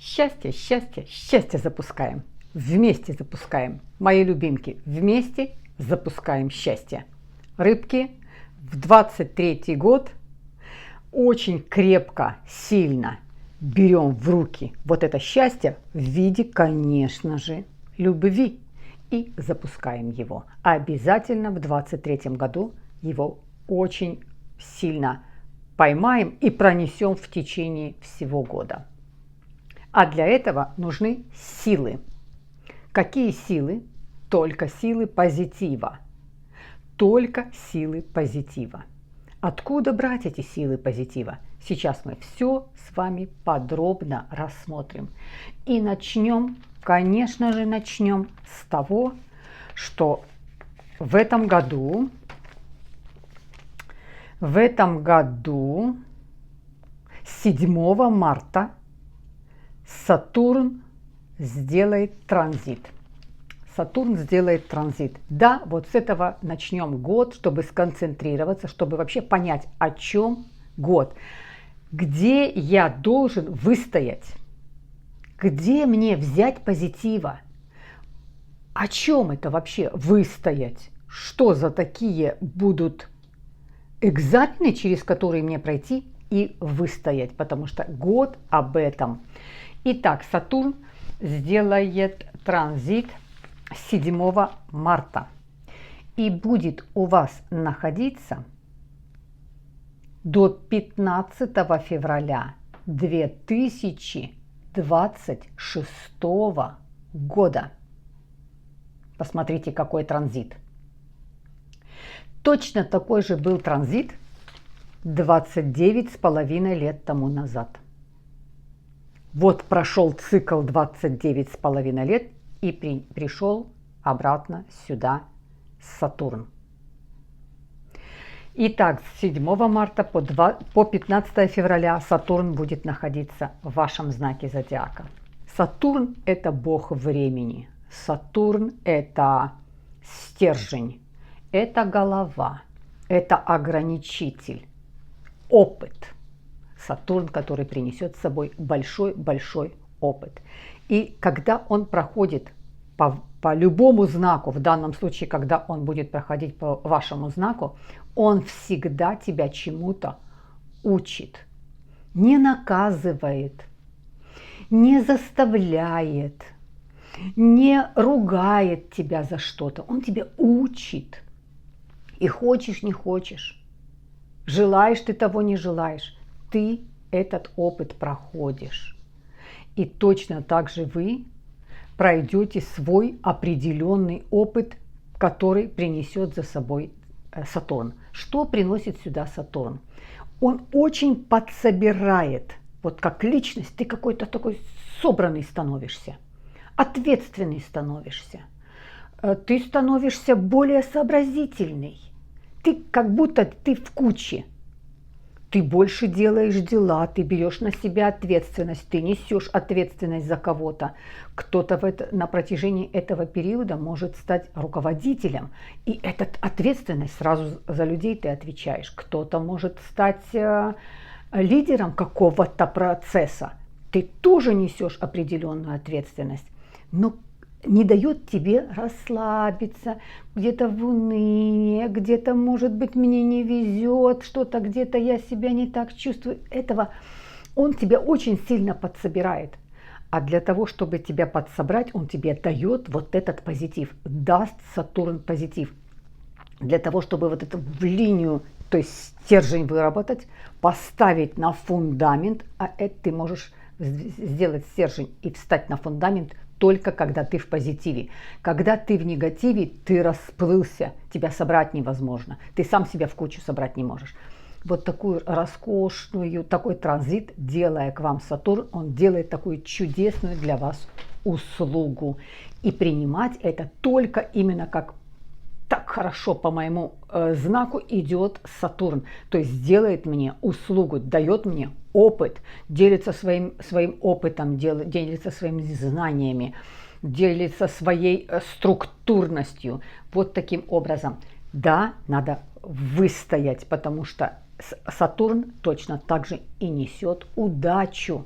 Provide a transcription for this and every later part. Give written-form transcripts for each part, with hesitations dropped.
Счастье, счастье, счастье запускаем. Вместе запускаем. Мои любимки, вместе запускаем счастье. Рыбки, в 23-й год очень крепко, сильно берем в руки вот это счастье в виде, конечно же, любви. И запускаем его. Обязательно в 23-м году его очень сильно поймаем и пронесем в течение всего года. А для этого нужны силы. Какие силы? Только силы позитива. Только силы позитива. Откуда брать эти силы позитива? Сейчас мы все с вами подробно рассмотрим. И начнем, конечно же, начнем с того, что в этом году с 7 марта Сатурн сделает транзит. Сатурн сделает транзит. Да, вот с этого начнем год, чтобы сконцентрироваться, чтобы вообще понять, о чем год. Где я должен выстоять? Где мне взять позитива? О чем это вообще выстоять? Что за такие будут экзамены, через которые мне пройти и выстоять? Потому что год об этом. Итак, Сатурн сделает транзит 7 марта и будет у вас находиться до 15 февраля 2026 года. Посмотрите, какой транзит. Точно такой же был транзит 29,5 лет тому назад. Вот прошел цикл 29,5 лет и пришел обратно сюда Сатурн. Итак, с 7 марта по 15 февраля Сатурн будет находиться в вашем знаке зодиака. Сатурн – это бог времени. Сатурн – это стержень, это голова, это ограничитель, опыт. Сатурн, который принесет с собой большой-большой опыт. И когда он проходит по любому знаку, в данном случае, когда он будет проходить по вашему знаку, он всегда тебя чему-то учит, не наказывает, не заставляет, не ругает тебя за что-то. Он тебя учит. И хочешь, не хочешь, желаешь ты того, не желаешь, ты этот опыт проходишь. И точно так же вы пройдете свой определенный опыт, который принесет за собой Сатурн. Что приносит сюда Сатурн? Он очень подсобирает, вот как личность, ты какой-то такой собранный становишься, ответственный становишься, ты становишься более сообразительный, ты как будто ты в куче. Ты больше делаешь дела, ты берешь на себя ответственность, ты несешь ответственность за кого-то. Кто-то на протяжении этого периода может стать руководителем, и эта ответственность сразу за людей ты отвечаешь. Кто-то может стать лидером какого-то процесса, ты тоже несешь определенную ответственность, но не дает тебе расслабиться, где-то в уныние, где-то, может быть, мне не везет, что-то где-то я себя не так чувствую. Этого он тебя очень сильно подсобирает. А для того, чтобы тебя подсобрать, он тебе дает вот этот позитив, даст Сатурн позитив. Для того, чтобы вот это в линию, то есть стержень выработать, поставить на фундамент, а это ты можешь сделать стержень и встать на фундамент только когда ты в позитиве. Когда ты в негативе, ты расплылся, тебя собрать невозможно. Ты сам себя в кучу собрать не можешь. Вот такую роскошную, такой транзит, делая к вам Сатурн, он делает такую чудесную для вас услугу. И принимать это только именно как так хорошо по моему знаку идет Сатурн. То есть делает мне услугу, дает мне опыт, делится своим опытом, делится своими знаниями, делится своей структурностью. Вот таким образом. Да, надо выстоять, потому что Сатурн точно так же и несет удачу.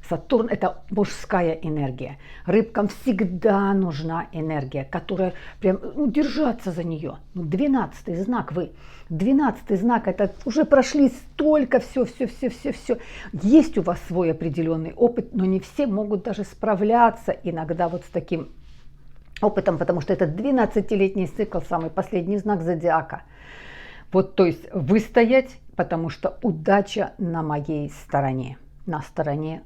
Сатурн – это мужская энергия. Рыбкам всегда нужна энергия, которая прям, держаться за нее. 12-й знак вы. 12-й знак – это уже прошли столько, все. Есть у вас свой определенный опыт, но не все могут даже справляться иногда вот с таким опытом, потому что это 12-летний цикл, самый последний знак зодиака. Вот, то есть выстоять, потому что удача на моей стороне, на стороне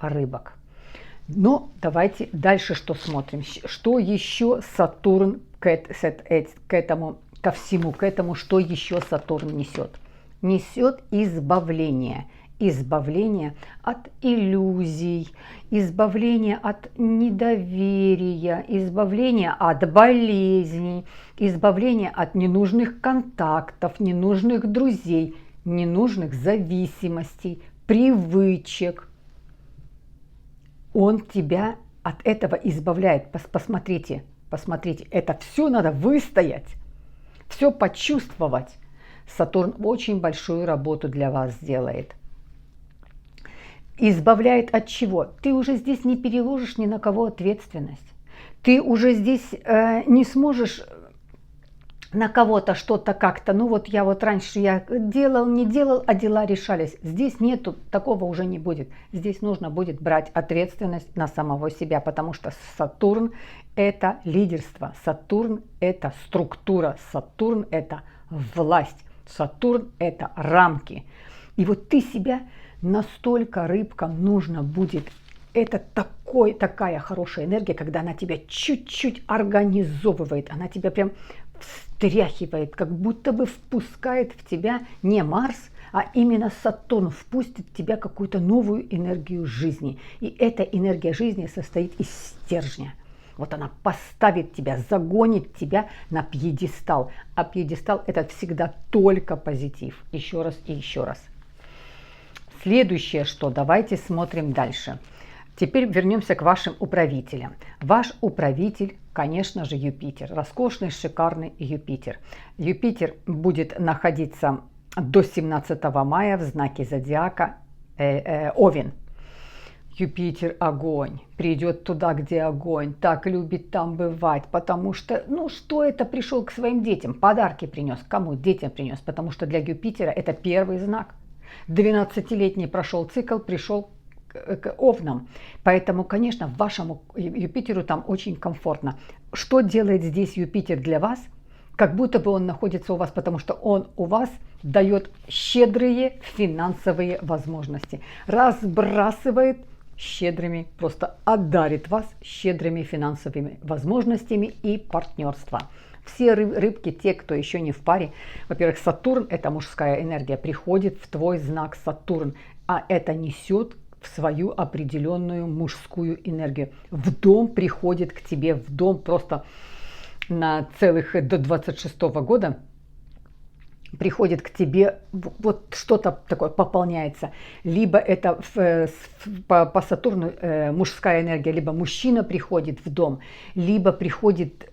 рыбок. Но давайте дальше что смотрим. Что еще Сатурн ко всему к этому, что еще Сатурн несет? Несет избавление. Избавление от иллюзий, избавление от недоверия, избавление от болезней, избавление от ненужных контактов, ненужных друзей, ненужных зависимостей, привычек. Он тебя от этого избавляет. Посмотрите, это все надо выстоять, все почувствовать. Сатурн очень большую работу для вас сделает. Избавляет от чего? Ты уже здесь не переложишь ни на кого ответственность. Ты уже здесь не сможешь на кого-то что-то как-то, раньше я делал, не делал, а дела решались. Здесь нету, такого уже не будет. Здесь нужно будет брать ответственность на самого себя, потому что Сатурн – это лидерство, Сатурн – это структура, Сатурн – это власть, Сатурн – это рамки. И вот ты себя настолько рыбкам нужно будет. Это такая хорошая энергия, когда она тебя чуть-чуть организовывает, она тебя прям встряхивает, как будто бы впускает в тебя не Марс, а именно Сатурн впустит в тебя какую-то новую энергию жизни. И эта энергия жизни состоит из стержня. Вот она поставит тебя, загонит тебя на пьедестал. А пьедестал – это всегда только позитив. Еще раз и еще раз. Следующее, что давайте смотрим дальше. Теперь вернемся к вашим управителям. Ваш управитель, конечно же, Юпитер. Роскошный, шикарный Юпитер. Юпитер будет находиться до 17 мая в знаке зодиака Овен. Юпитер – огонь. Придет туда, где огонь. Так любит там бывать. Потому что, что это пришел к своим детям? Подарки принес. Кому? Детям принес. Потому что для Юпитера это первый знак. 12-летний прошел цикл, пришел к Овнам. Поэтому, конечно, вашему Юпитеру там очень комфортно. Что делает здесь Юпитер для вас? Как будто бы он находится у вас, потому что он у вас дает щедрые финансовые возможности. Разбрасывает щедрыми, просто одарит вас щедрыми финансовыми возможностями и партнерством. Все рыбки, те, кто еще не в паре, во-первых, Сатурн, это мужская энергия, приходит в твой знак Сатурн, а это несет в свою определенную мужскую энергию. В дом приходит к тебе, в дом просто на целых до 26 года приходит к тебе, вот что-то такое пополняется. Либо это по Сатурну мужская энергия, либо мужчина приходит в дом, либо приходит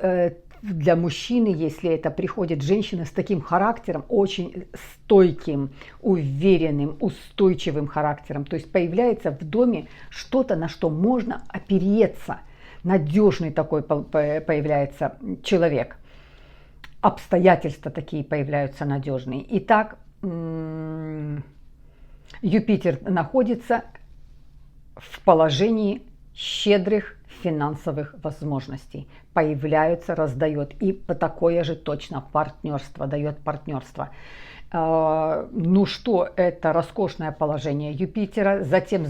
для мужчины, если это приходит женщина с таким характером, очень стойким, уверенным, устойчивым характером. То есть появляется в доме что-то, на что можно опереться. Надежный такой появляется человек. Обстоятельства такие появляются надежные. Итак, Юпитер находится в положении щедрых финансовых возможностей. Появляются, раздает. И такое же точно партнерство, дает партнерство. Ну что, это роскошное положение Юпитера. Затем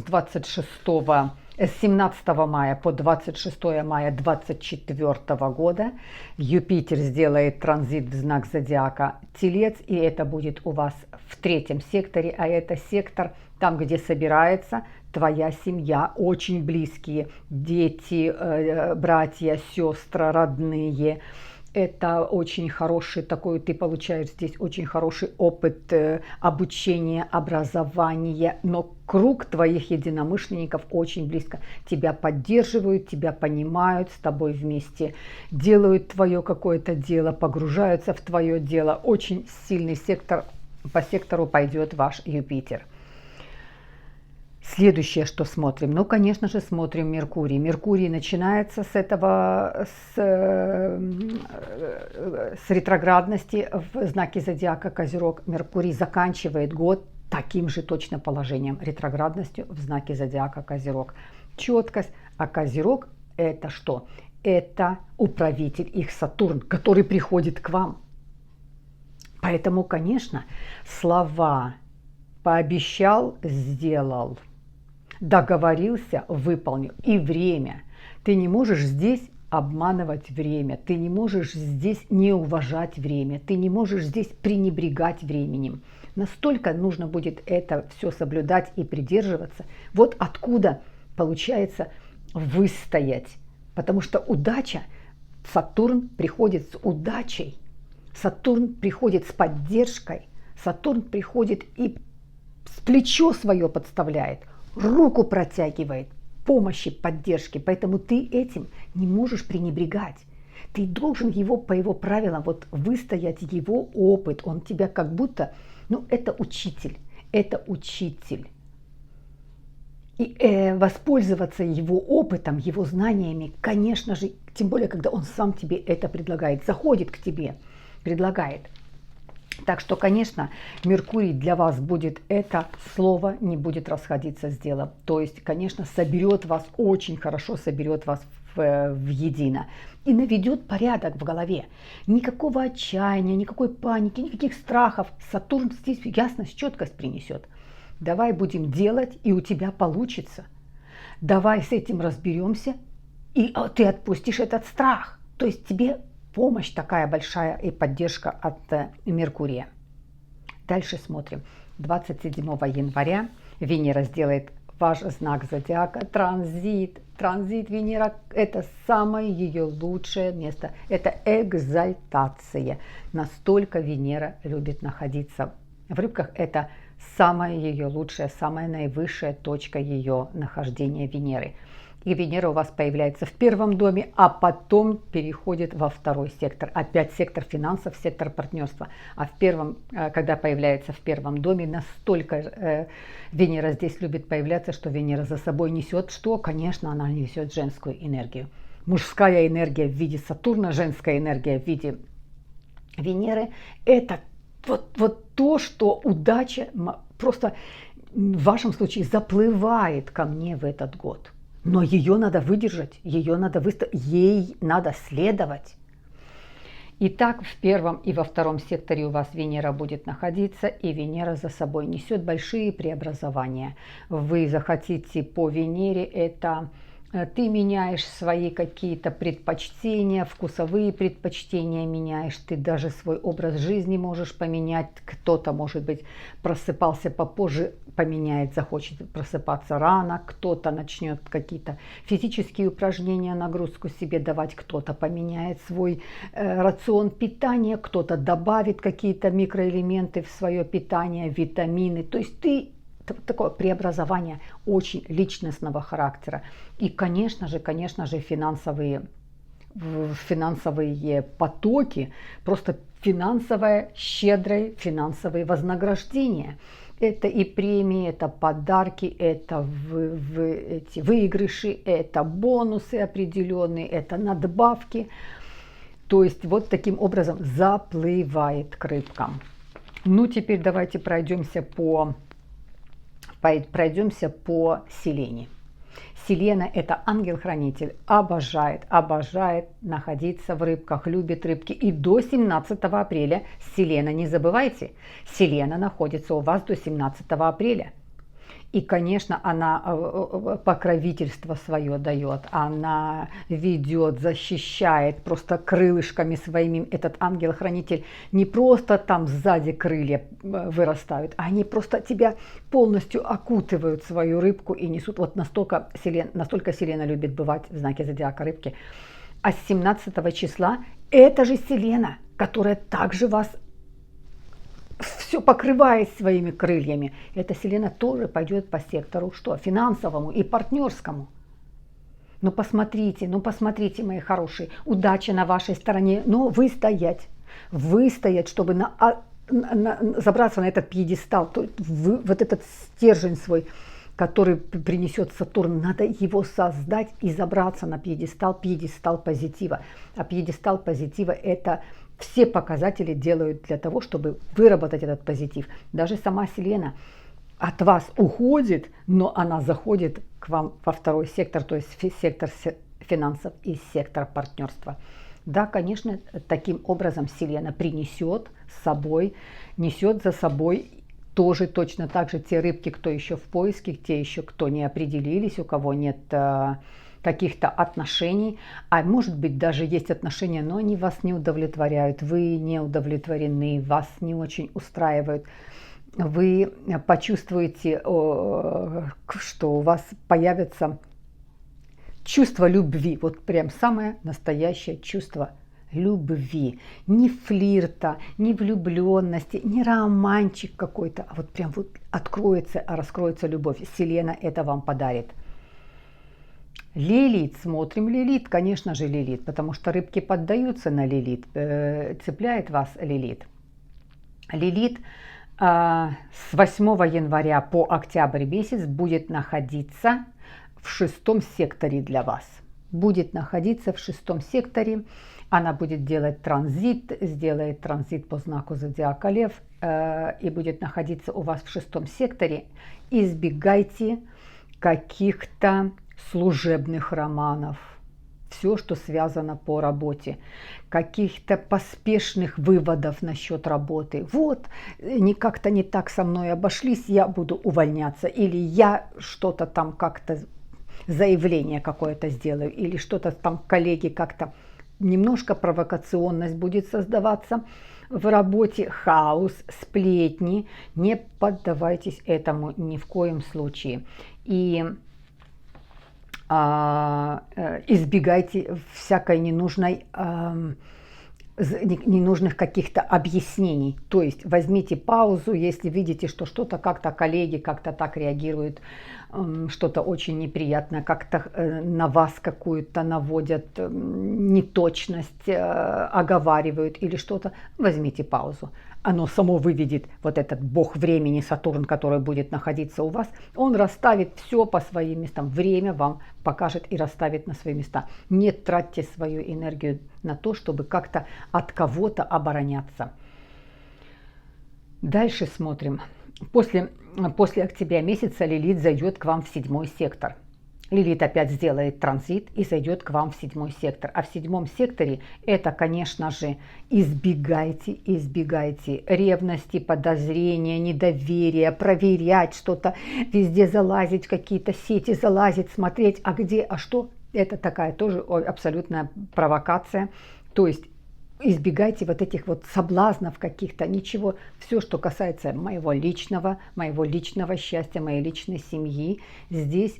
с 17 мая по 26 мая 2024 года Юпитер сделает транзит в знак зодиака Телец, и это будет у вас в 3-м секторе, а это сектор там, где собирается твоя семья, очень близкие, дети, братья, сестры, родные. Это очень хороший такой, ты получаешь здесь очень хороший опыт обучения, образования, но круг твоих единомышленников очень близко. Тебя поддерживают, тебя понимают, с тобой вместе делают твое какое-то дело, погружаются в твое дело. Очень сильный сектор, по сектору пойдет ваш Юпитер. Следующее, что смотрим, ну, конечно же, смотрим Меркурий. Меркурий начинается с ретроградности в знаке зодиака Козерог. Меркурий заканчивает год таким же точно положением, ретроградностью в знаке зодиака Козерог. Четкость, а Козерог это что? Это управитель их Сатурн, который приходит к вам. Поэтому, конечно, слова «пообещал» – сделал, договорился – выполнил. И время. Ты не можешь здесь обманывать время, ты не можешь здесь не уважать время, ты не можешь здесь пренебрегать временем. Настолько нужно будет это все соблюдать и придерживаться. Вот откуда получается выстоять. Потому что удача, Сатурн приходит с удачей, Сатурн приходит с поддержкой, Сатурн приходит и с плечо свое подставляет, руку протягивает помощи, поддержки. Поэтому ты этим не можешь пренебрегать. Ты должен его по его правилам вот выстоять, его опыт. Он тебя как будто, ну это учитель, это учитель. И воспользоваться его опытом, его знаниями, конечно же, тем более, когда он сам тебе это предлагает, заходит к тебе, предлагает. Так что, конечно, Меркурий для вас будет это слово, не будет расходиться с делом. То есть, конечно, соберет вас, очень хорошо соберет вас в едино. И наведет порядок в голове. Никакого отчаяния, никакой паники, никаких страхов. Сатурн здесь ясность, четкость принесет. Давай будем делать, и у тебя получится. Давай с этим разберемся, и ты отпустишь этот страх. То есть тебе помощь такая большая и поддержка от Меркурия. Дальше смотрим. 27 января Венера сделает ваш знак зодиака транзит. Транзит Венера – это самое ее лучшее место. Это экзальтация. Настолько Венера любит находиться в рыбках. Это самая ее лучшая, самая наивысшая точка ее нахождения Венеры. И Венера у вас появляется в первом доме, а потом переходит во второй сектор. Опять сектор финансов, сектор партнерства. А в первом, когда появляется в первом доме, настолько Венера здесь любит появляться, что Венера за собой несет, что, конечно, она несет женскую энергию. Мужская энергия в виде Сатурна, женская энергия в виде Венеры – это вот то, что удача просто в вашем случае заплывает ко мне в этот год. Но ее надо выдержать, ее надо выстоять, ей надо следовать. Итак, в первом и во втором секторе у вас Венера будет находиться, и Венера за собой несет большие преобразования. Вы захотите по Венере это... Ты меняешь свои какие-то предпочтения, вкусовые предпочтения меняешь, ты даже свой образ жизни можешь поменять. Кто-то, может быть, просыпался попозже, поменяет, захочет просыпаться рано, кто-то начнет какие-то физические упражнения, нагрузку себе давать, кто-то поменяет свой рацион питания, кто-то добавит какие-то микроэлементы в свое питание, витамины. То есть ты... Такое преобразование очень личностного характера. И, конечно же, финансовые потоки, просто щедрое финансовые вознаграждения. Это и премии, это подарки, это эти выигрыши, это бонусы определенные, это надбавки. То есть вот таким образом заплывает к рыбкам. Ну, теперь давайте пройдемся по Селене. Селена – это ангел-хранитель, обожает находиться в рыбках, любит рыбки. И до 17 апреля Селена, не забывайте, Селена находится у вас до 17 апреля. И, конечно, она покровительство свое дает, она ведет, защищает просто крылышками своими. Этот ангел-хранитель не просто там сзади крылья вырастают, а они просто тебя полностью окутывают свою рыбку и несут. Вот настолько Селена любит бывать в знаке зодиака рыбки. А с 17 числа это же Селена, которая также вас все покрывает своими крыльями. Эта Селена тоже пойдет по сектору что? Финансовому и партнерскому. Ну посмотрите, мои хорошие, удача на вашей стороне, но выстоять, чтобы забраться на этот пьедестал, вот этот стержень свой, который принесет Сатурн, надо его создать и забраться на пьедестал позитива. А пьедестал позитива — это все показатели делают для того, чтобы выработать этот позитив. Даже сама Вселенная от вас уходит, но она заходит к вам во второй сектор, то есть сектор финансов и сектор партнерства. Да, конечно, таким образом Вселенная несет за собой тоже точно так же те рыбки, кто еще в поиске, те еще, кто не определились, у кого нет каких-то отношений, а может быть даже есть отношения, но они вас не удовлетворяют, вы не удовлетворены, вас не очень устраивают. Вы почувствуете, что у вас появится чувство любви, вот прям самое настоящее чувство любви, не флирта, не влюбленности, не романчик какой-то, а вот прям вот раскроется любовь. Вселенная это вам подарит. Лилит, смотрим Лилит, конечно же Лилит, потому что рыбки поддаются на Лилит, цепляет вас Лилит. Лилит с 8 января по октябрь месяц будет находиться в 6 секторе для вас. Будет находиться в 6 секторе. Она будет сделает транзит по знаку зодиака Лев и будет находиться у вас в 6 секторе. Избегайте каких-то служебных романов, все, что связано по работе, каких-то поспешных выводов насчет работы. Вот, как-то не так со мной обошлись, я буду увольняться, или я что-то там как-то, заявление какое-то сделаю, или что-то там коллеги как-то. Немножко провокационность будет создаваться в работе, хаос, сплетни. Не поддавайтесь этому ни в коем случае. И избегайте всякой ненужных каких-то объяснений. То есть возьмите паузу, если видите, что что-то как-то коллеги как-то так реагируют, что-то очень неприятное, как-то на вас какую-то наводят неточность, оговаривают или что-то, возьмите паузу. Оно само выведет, вот этот бог времени Сатурн, который будет находиться у вас, он расставит все по своим местам. Время вам покажет и расставит на свои места. Не тратьте свою энергию на то, чтобы как-то от кого-то обороняться. Дальше смотрим. После октября месяца Лилит зайдет к вам в 7 сектор. Лилит опять сделает транзит и зайдет к вам в 7 сектор. А в 7 секторе это, конечно же, избегайте ревности, подозрения, недоверия, проверять что-то, везде залазить, в какие-то сети залазить, смотреть, а где, а что. Это такая тоже абсолютная провокация. То есть избегайте вот этих вот соблазнов каких-то, ничего, все, что касается моего личного счастья, моей личной семьи. Здесь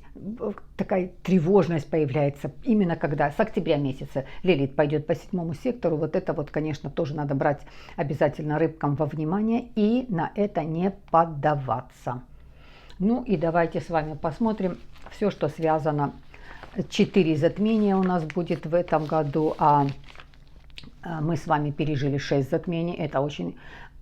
такая тревожность появляется именно когда с октября месяца Лилит пойдет по 7 сектору. Вот это вот, конечно, тоже надо брать обязательно рыбкам во внимание и на это не поддаваться. Ну и давайте с вами посмотрим все, что связано. 4 затмения у нас будет в этом году, а мы с вами пережили 6 затмений. Это очень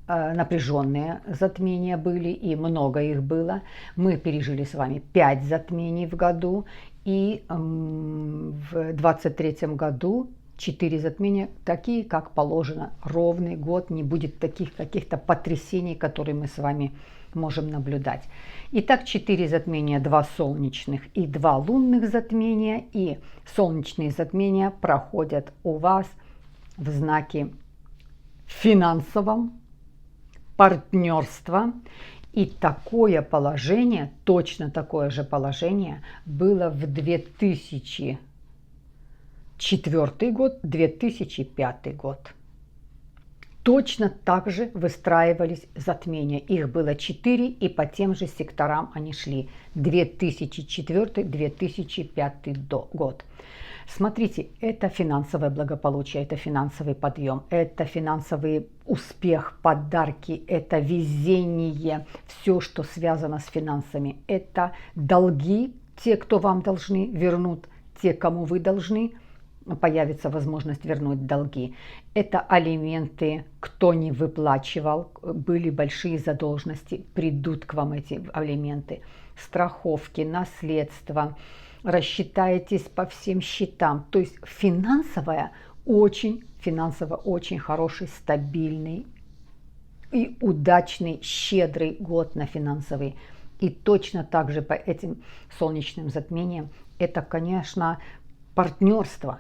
напряженные затмения были, и много их было. Мы пережили с вами 5 затмений в году, и в 2023 году 4 затмения, такие, как положено, ровный год, не будет таких каких-то потрясений, которые мы с вами можем наблюдать. Итак, 4 затмения, 2 солнечных и 2 лунных затмения, и солнечные затмения проходят у вас в знаке финансовом, партнерства. И такое положение, точно такое же положение было в 2004 год, 2005 год. Точно так же выстраивались затмения. Их было 4, и по тем же секторам они шли. 2004-2005 год. Смотрите, это финансовое благополучие, это финансовый подъем, это финансовый успех, подарки, это везение, все, что связано с финансами. Это долги, те, кто вам должны, вернут, те, кому вы должны, появится возможность вернуть долги. Это алименты, кто не выплачивал, были большие задолженности, придут к вам эти алименты. Страховки, наследство, рассчитаетесь по всем счетам. То есть финансово очень хороший, стабильный и удачный, щедрый год на финансовый. И точно так же по этим солнечным затмениям это, конечно, партнерство.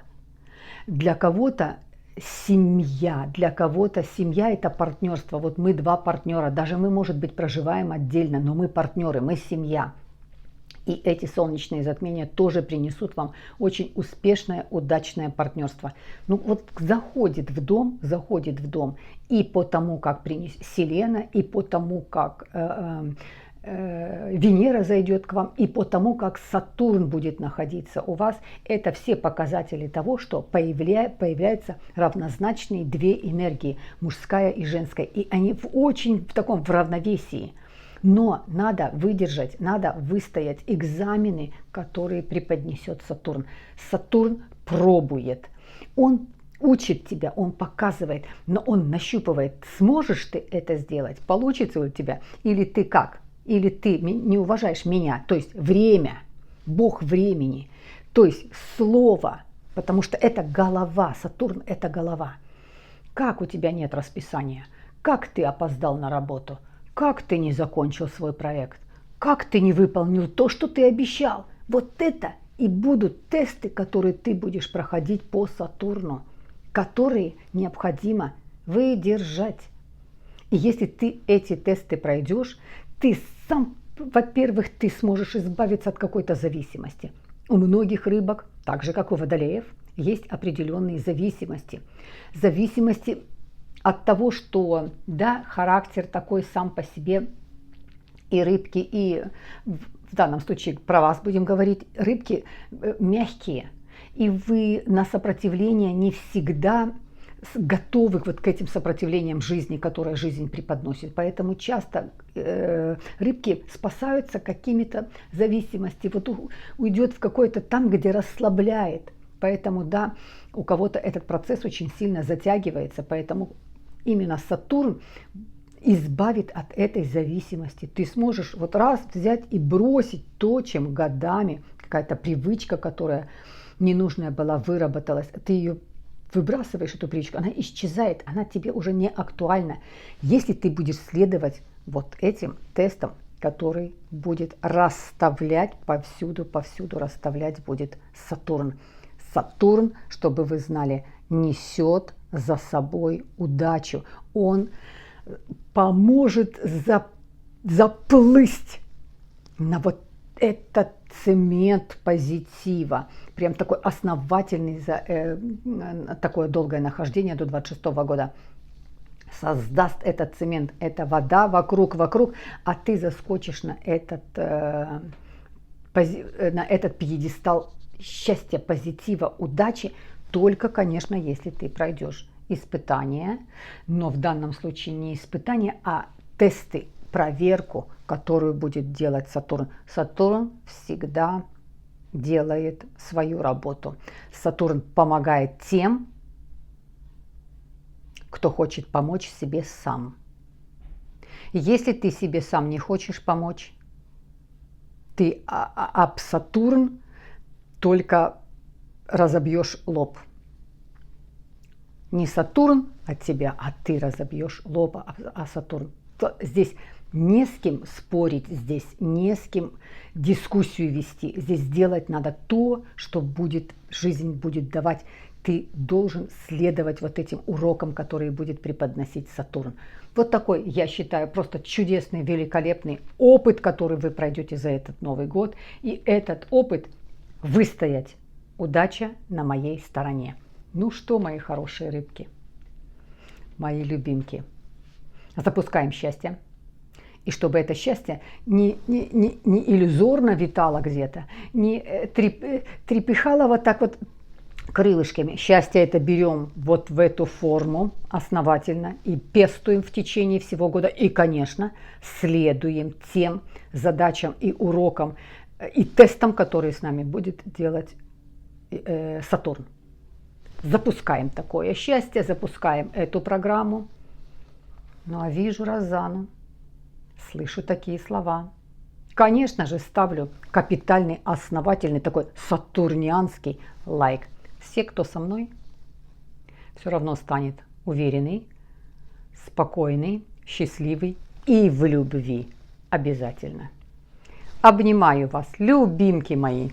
Для кого-то семья это партнерство. Вот мы два партнера, даже мы, может быть, проживаем отдельно, но мы партнеры, мы семья. И эти солнечные затмения тоже принесут вам очень успешное, удачное партнерство. Ну вот заходит в дом, и по тому, как принесет Селена, и по тому, как Венера зайдет к вам, и по тому, как Сатурн будет находиться у вас, это все показатели того, что появляются равнозначные две энергии, мужская и женская, и они в таком равновесии. Но надо выдержать, надо выстоять экзамены, которые преподнесет Сатурн. Сатурн пробует, он учит тебя, он показывает, но он нащупывает, сможешь ты это сделать, получится у тебя, или ты как? Или ты не уважаешь меня, то есть время, бог времени, то есть слово, потому что это голова, Сатурн это голова. Как у тебя нет расписания? Как ты опоздал на работу? Как ты не закончил свой проект? Как ты не выполнил то, что ты обещал? Вот это и будут тесты, которые ты будешь проходить по Сатурну, которые необходимо выдержать. И если ты эти тесты пройдешь, ты сам, во-первых, ты сможешь избавиться от какой-то зависимости. У многих рыбок, так же как у водолеев, есть определенные зависимости. Зависимости от того, что, да, характер такой сам по себе, и рыбки, и в данном случае про вас будем говорить, рыбки мягкие, и вы на сопротивление не всегда готовы вот к этим сопротивлениям жизни, которые жизнь преподносит. Поэтому часто рыбки спасаются какими-то зависимостями, вот уйдет в какой-то там, где расслабляет. Поэтому, да, у кого-то этот процесс очень сильно затягивается, поэтому именно Сатурн избавит от этой зависимости. Ты сможешь вот раз взять и бросить то, чем годами, какая-то привычка, которая ненужная была, выработалась, ты ее выбрасываешь, эту привычку, она исчезает, она тебе уже не актуальна, если ты будешь следовать вот этим тестам, который будет расставлять повсюду расставлять будет Сатурн. Сатурн, чтобы вы знали, несет за собой удачу. Он поможет заплыть на вот этот цемент позитива. Прям такой основательный, такое долгое нахождение до 26 года. Создаст этот цемент, это вода вокруг, а ты заскочишь на этот пьедестал счастья, позитива, удачи, только, конечно, если ты пройдешь испытания, но в данном случае не испытания, а тесты, проверку, которую будет делать Сатурн. Сатурн всегда делает свою работу. Сатурн помогает тем, кто хочет помочь себе сам. Если ты себе сам не хочешь помочь, ты об Сатурн только разобьешь лоб. Не Сатурн от тебя, а ты разобьешь лоб, а Сатурн. Здесь не с кем спорить, здесь не с кем дискуссию вести. Здесь делать надо то, что жизнь будет давать. Ты должен следовать вот этим урокам, которые будет преподносить Сатурн. Вот такой, я считаю, просто чудесный, великолепный опыт, который вы пройдете за этот Новый год. И этот опыт выстоять. Удача на моей стороне. Ну что, мои хорошие рыбки, мои любимки, запускаем счастье. И чтобы это счастье не иллюзорно витало где-то, не трепехало вот так вот крылышками. Счастье это берем вот в эту форму основательно и пестуем в течение всего года. И, конечно, следуем тем задачам и урокам и тестам, которые с нами будет делать Сатурн. Запускаем такое счастье, запускаем эту программу. Ну а вижу Розану, слышу такие слова. Конечно же, ставлю капитальный, основательный, такой сатурнианский лайк. Все, кто со мной, все равно станет уверенный, спокойный, счастливый и в любви обязательно. Обнимаю вас, любимки мои.